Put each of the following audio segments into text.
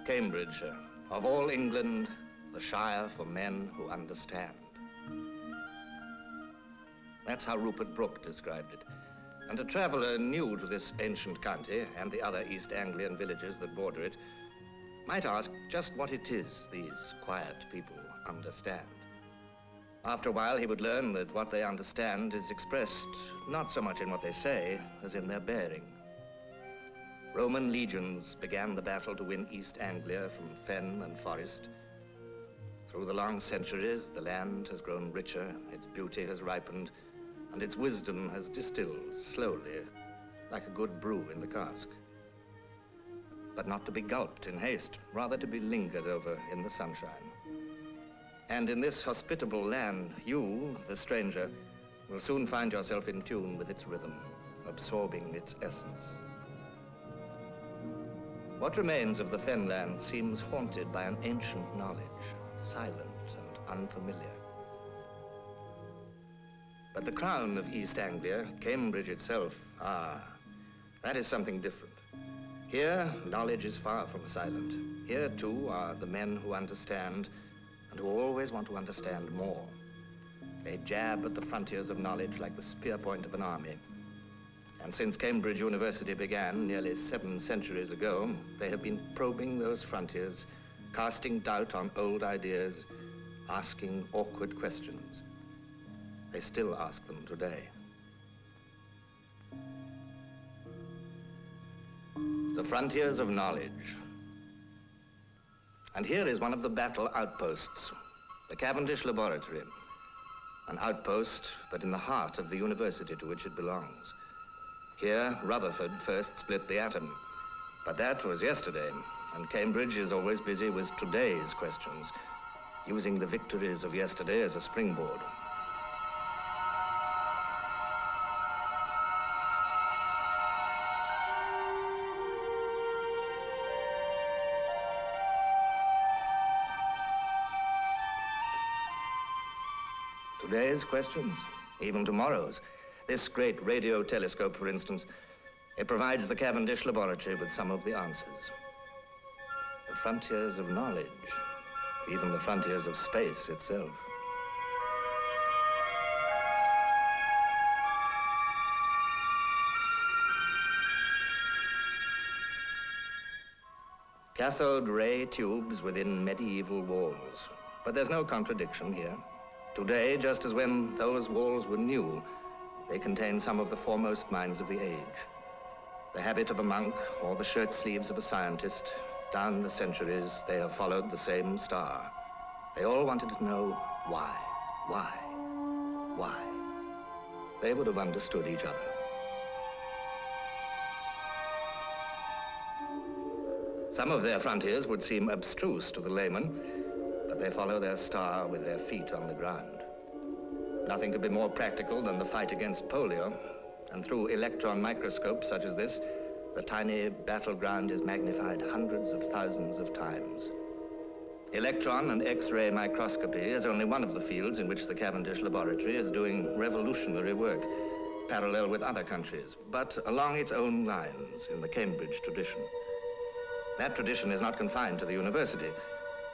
Cambridge, of all England, the shire for men who understand. That's how Rupert Brooke described it. And a traveler new to this ancient county and the other East Anglian villages that border it might ask just what it is these quiet people understand. After a while, he would learn that what they understand is expressed not so much in what they say as in their bearing. Roman legions began the battle to win East Anglia from fen and forest. Through the long centuries, the land has grown richer, its beauty has ripened, and its wisdom has distilled slowly, like a good brew in the cask. But not to be gulped in haste, rather to be lingered over in the sunshine. And in this hospitable land, you, the stranger, will soon find yourself in tune with its rhythm, absorbing its essence. What remains of the fenland seems haunted by an ancient knowledge, silent and unfamiliar. But the crown of East Anglia, Cambridge itself, that is something different. Here, knowledge is far from silent. Here, too, are the men who understand and who always want to understand more. They jab at the frontiers of knowledge like the spear point of an army. And since Cambridge University began nearly 7 centuries ago, they have been probing those frontiers, casting doubt on old ideas, asking awkward questions. They still ask them today. The frontiers of knowledge. And here is one of the battle outposts, the Cavendish Laboratory, an outpost, but in the heart of the university to which it belongs. Here, Rutherford first split the atom, but that was yesterday, and Cambridge is always busy with today's questions, using the victories of yesterday as a springboard. Today's questions, even tomorrow's. This great radio telescope, for instance, it provides the Cavendish Laboratory with some of the answers. The frontiers of knowledge, even the frontiers of space itself. Cathode ray tubes within medieval walls. But there's no contradiction here. Today, just as when those walls were new, they contain some of the foremost minds of the age. The habit of a monk or the shirt sleeves of a scientist, down the centuries, they have followed the same star. They all wanted to know why. They would have understood each other. Some of their frontiers would seem abstruse to the layman, but they follow their star with their feet on the ground. Nothing could be more practical than the fight against polio, and through electron microscopes such as this, the tiny battleground is magnified hundreds of thousands of times. Electron and X-ray microscopy is only one of the fields in which the Cavendish Laboratory is doing revolutionary work, parallel with other countries, but along its own lines in the Cambridge tradition. That tradition is not confined to the university.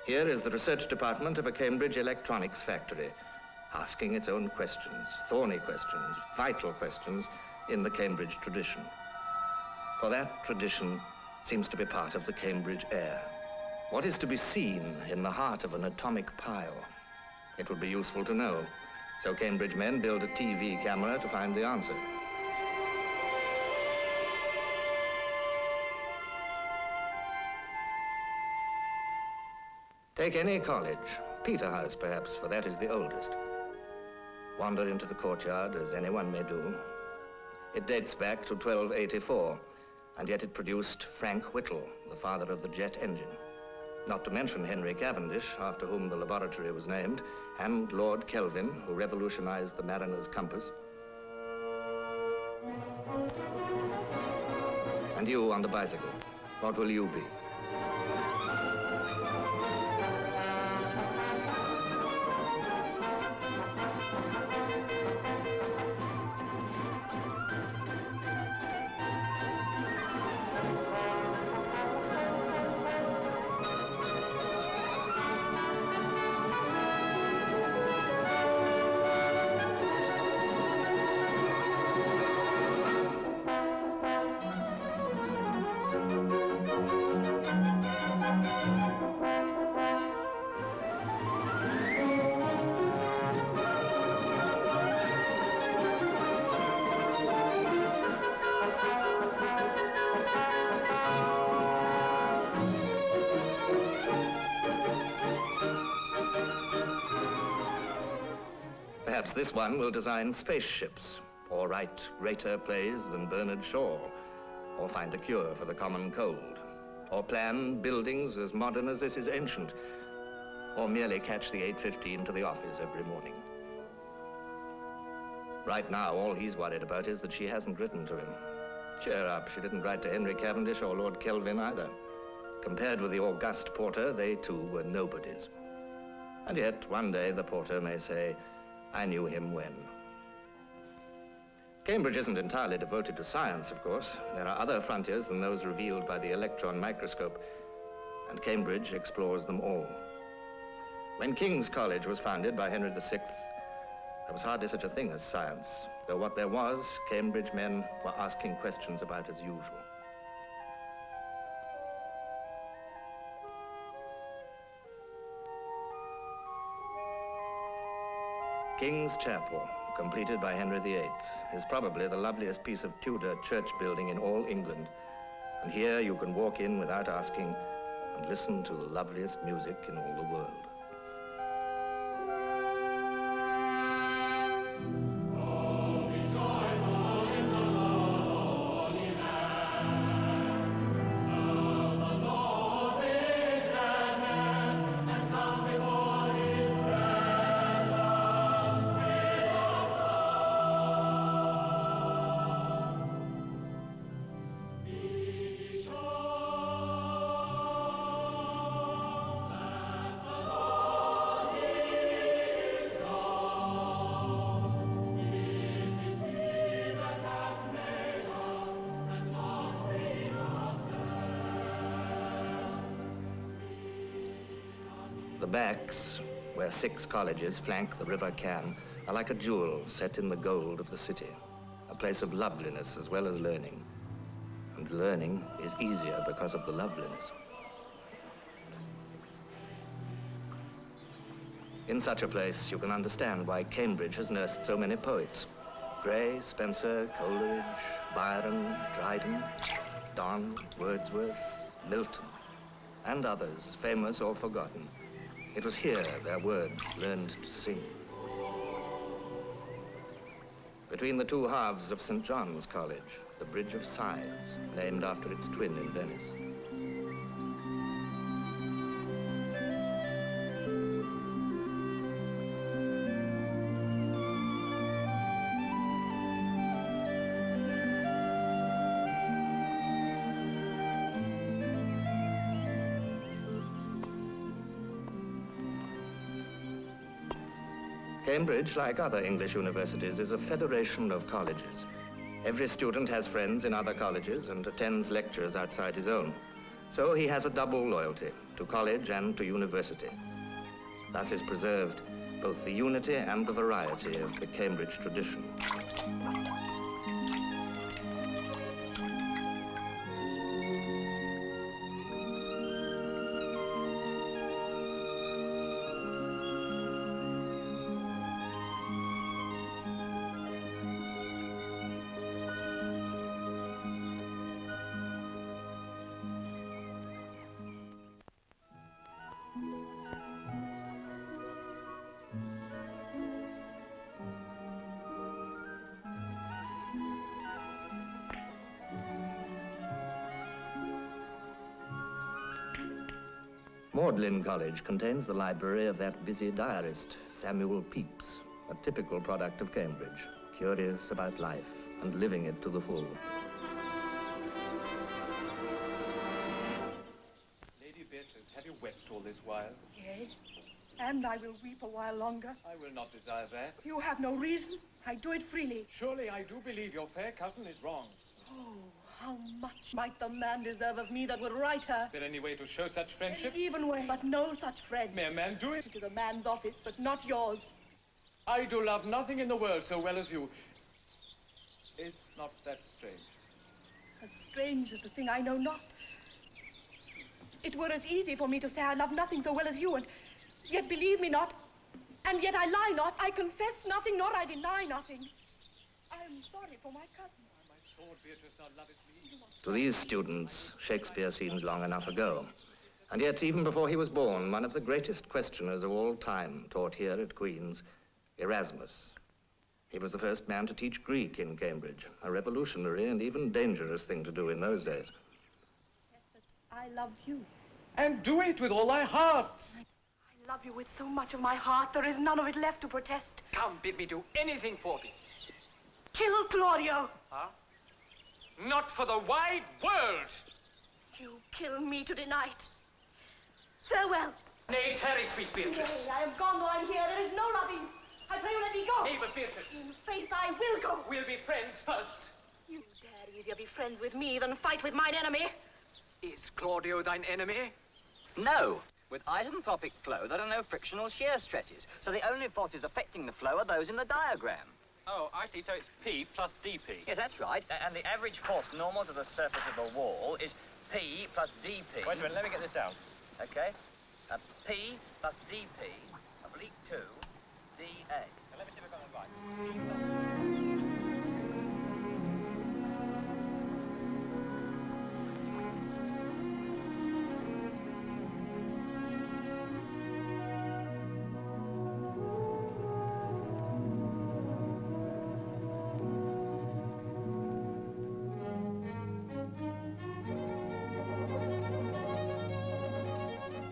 Here is the research department of a Cambridge electronics factory, asking its own questions, thorny questions, vital questions in the Cambridge tradition. For that tradition seems to be part of the Cambridge air. What is to be seen in the heart of an atomic pile? It would be useful to know. So Cambridge men build a TV camera to find the answer. Take any college, Peterhouse perhaps, for that is the oldest. Wander into the courtyard as anyone may do. It dates back to 1284, and yet it produced Frank Whittle, the father of the jet engine. Not to mention Henry Cavendish, after whom the laboratory was named, and Lord Kelvin, who revolutionized the mariner's compass. And you on the bicycle, what will you be? this one will design spaceships, or write greater plays than Bernard Shaw, or find a cure for the common cold, or plan buildings as modern as this is ancient, or merely catch the 8:15 to the office every morning. Right now, all he's worried about is that she hasn't written to him. Cheer up, she didn't write to Henry Cavendish or Lord Kelvin either. Compared with the august Porter, they too were nobodies. And yet, one day, the Porter may say, I knew him when. Cambridge isn't entirely devoted to science, of course. There are other frontiers than those revealed by the electron microscope, and Cambridge explores them all. When King's College was founded by Henry VI, there was hardly such a thing as science, though what there was, Cambridge men were asking questions about as usual. King's Chapel, completed by Henry VIII, is probably the loveliest piece of Tudor church building in all England. And here you can walk in without asking and listen to the loveliest music in all the world. The backs, where 6 colleges flank the River Cam, are like a jewel set in the gold of the city, a place of loveliness as well as learning. And learning is easier because of the loveliness. In such a place, you can understand why Cambridge has nursed so many poets. Gray, Spencer, Coleridge, Byron, Dryden, Donne, Wordsworth, Milton, and others, famous or forgotten. It was here their words learned to sing. Between the two halves of St. John's College, the Bridge of Sighs, named after its twin in Venice. Cambridge, like other English universities, is a federation of colleges. Every student has friends in other colleges and attends lectures outside his own. So he has a double loyalty, to college and to university. Thus is preserved both the unity and the variety of the Cambridge tradition. Magdalen College contains the library of that busy diarist, Samuel Pepys, a typical product of Cambridge, curious about life and living it to the full. Lady Beatrice, have you wept all this while? Yea, and I will weep a while longer. I will not desire that. You have no reason. I do it freely. Surely I do believe your fair cousin is wrong. Oh, how much might the man deserve of me that would write her? Is there any way to show such friendship? An even way, but no such friend. May a man do it? It is a man's office, but not yours. I do love nothing in the world so well as you. Is not that strange? As strange as a thing I know not. It were as easy for me to say I love nothing so well as you, and yet believe me not, and yet I lie not. I confess nothing, nor I deny nothing. I am sorry for my cousin. My sword, Beatrice, thou lovest me. To these students, Shakespeare seems long enough ago. And yet, even before he was born, one of the greatest questioners of all time taught here at Queen's, Erasmus, He was the first man to teach Greek in Cambridge, a revolutionary and even dangerous thing to do in those days. Yes, but I loved you. And do it with all thy heart. I love you with so much of my heart, there is none of it left to protest. Come, bid me do anything for thee. Kill Claudio. Huh? Not for the wide world. You kill me to deny it. Farewell. Nay, tarry, sweet Beatrice. Nay, I am gone, though I'm here. There is no loving. I pray you let me go. Nay, but Beatrice. In faith, I will go. We'll be friends first. You dare easier be friends with me than fight with mine enemy. Is Claudio thine enemy? No. With isentropic flow, there are no frictional shear stresses, so the only forces affecting the flow are those in the diagram. Oh, I see. So it's P plus dP. Yes, that's right. And the average force normal to the surface of a wall is P plus dP. Wait a minute, let me get this down. Okay. P plus dP, oblique 2, dA. Now, let me see if I've got that right.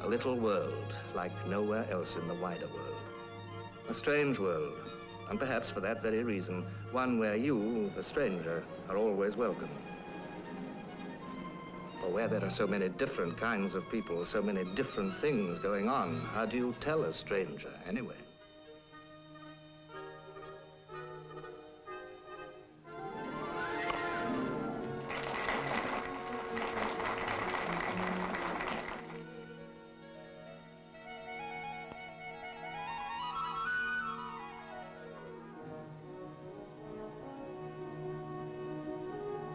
A little world like nowhere else in the wider world. A strange world, and perhaps for that very reason, one where you, the stranger, are always welcome. For where there are so many different kinds of people, so many different things going on, how do you tell a stranger anyway?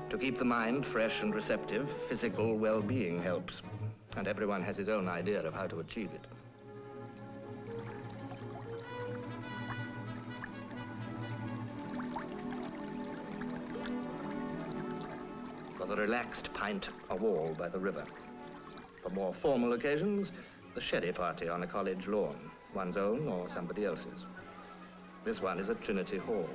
To keep the mind fresh and receptive, physical well-being helps, and everyone has his own idea of how to achieve it. For the relaxed pint, a wall by the river. For more formal occasions, the sherry party on a college lawn, one's own or somebody else's. This one is at Trinity Hall.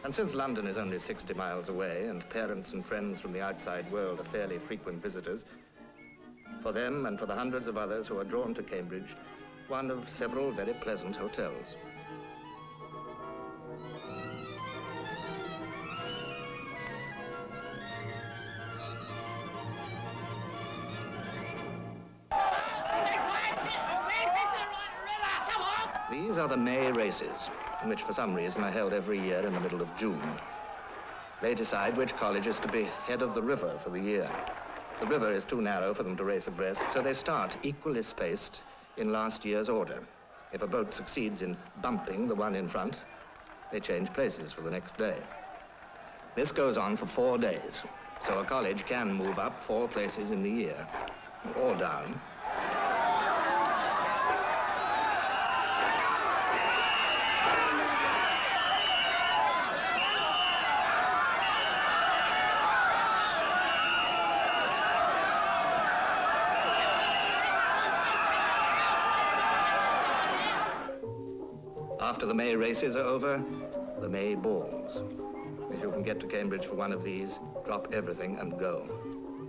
And since London is only 60 miles away and parents and friends from the outside world are fairly frequent visitors, for them and for the hundreds of others who are drawn to Cambridge, one of several very pleasant hotels. These are the May races, which for some reason are held every year in the middle of June. They decide which college is to be head of the river for the year. The river is too narrow for them to race abreast, so they start equally spaced in last year's order. If a boat succeeds in bumping the one in front, they change places for the next day. This goes on for 4 days, so a college can move up 4 places in the year, or down. After the May races are over, the May balls. If you can get to Cambridge for one of these, drop everything and go.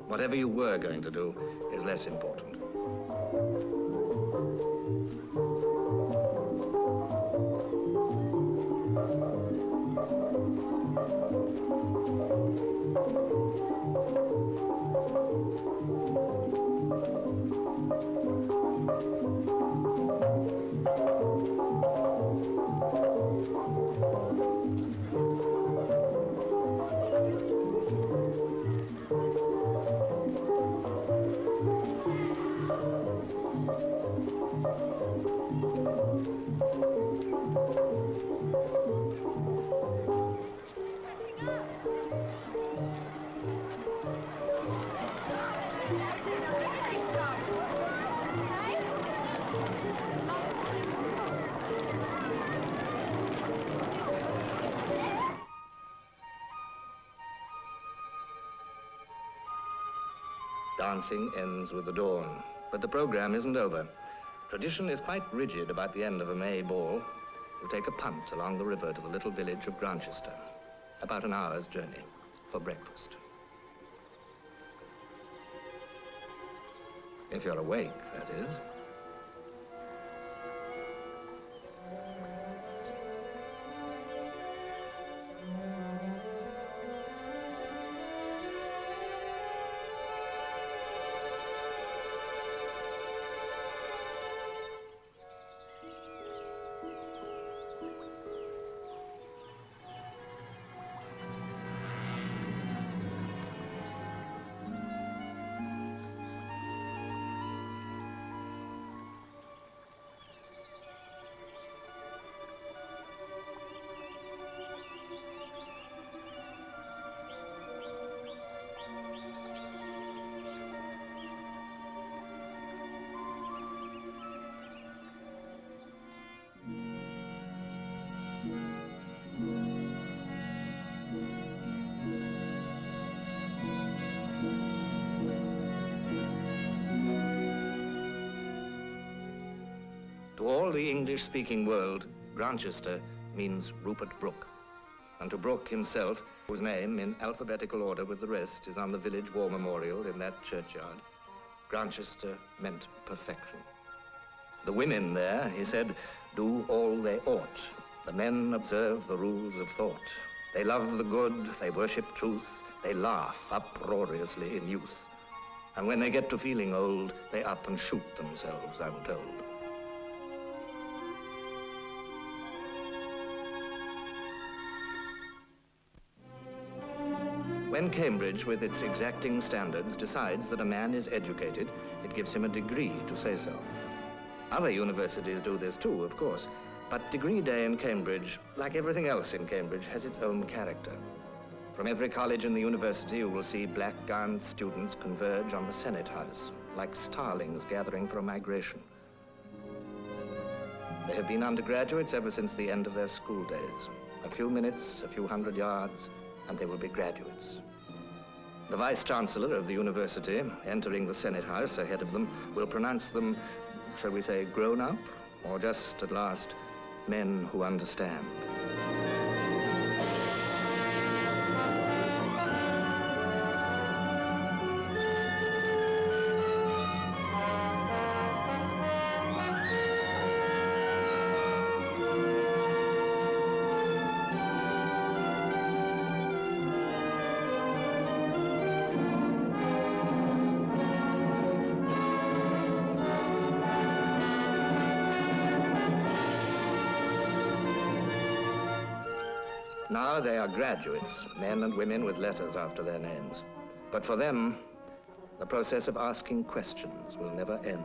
Whatever you were going to do is less important. Dancing ends with the dawn, but the program isn't over. Tradition is quite rigid about the end of a May ball. you take a punt along the river to the little village of Grantchester, about an hour's journey, for breakfast. If you're awake, that is. To all the English-speaking world, Grantchester means Rupert Brooke. And to Brooke himself, whose name, in alphabetical order with the rest, is on the village war memorial in that churchyard, Grantchester meant perfection. The women there, he said, do all they ought. The men observe the rules of thought. They love the good, they worship truth, they laugh uproariously in youth. And when they get to feeling old, they up and shoot themselves, I'm told. When Cambridge, with its exacting standards, decides that a man is educated, it gives him a degree to say so. Other universities do this too, of course, but degree day in Cambridge, like everything else in Cambridge, has its own character. From every college in the university, you will see black-gowned students converge on the Senate House, like starlings gathering for a migration. They have been undergraduates ever since the end of their school days. A few minutes, a few hundred yards, and they will be graduates. The Vice-Chancellor of the university, entering the Senate House ahead of them, will pronounce them, shall we say, grown up, or just, at last, men who understand. Now they are graduates, men and women with letters after their names. But for them, the process of asking questions will never end.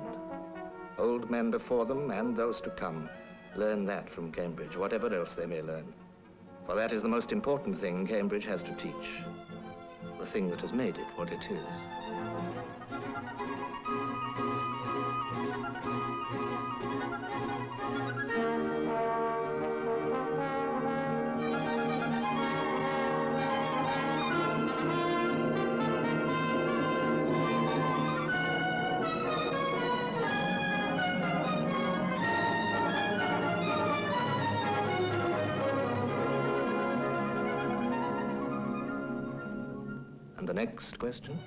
Old men before them and those to come learn that from Cambridge, whatever else they may learn. For that is the most important thing Cambridge has to teach, the thing that has made it what it is. The next question.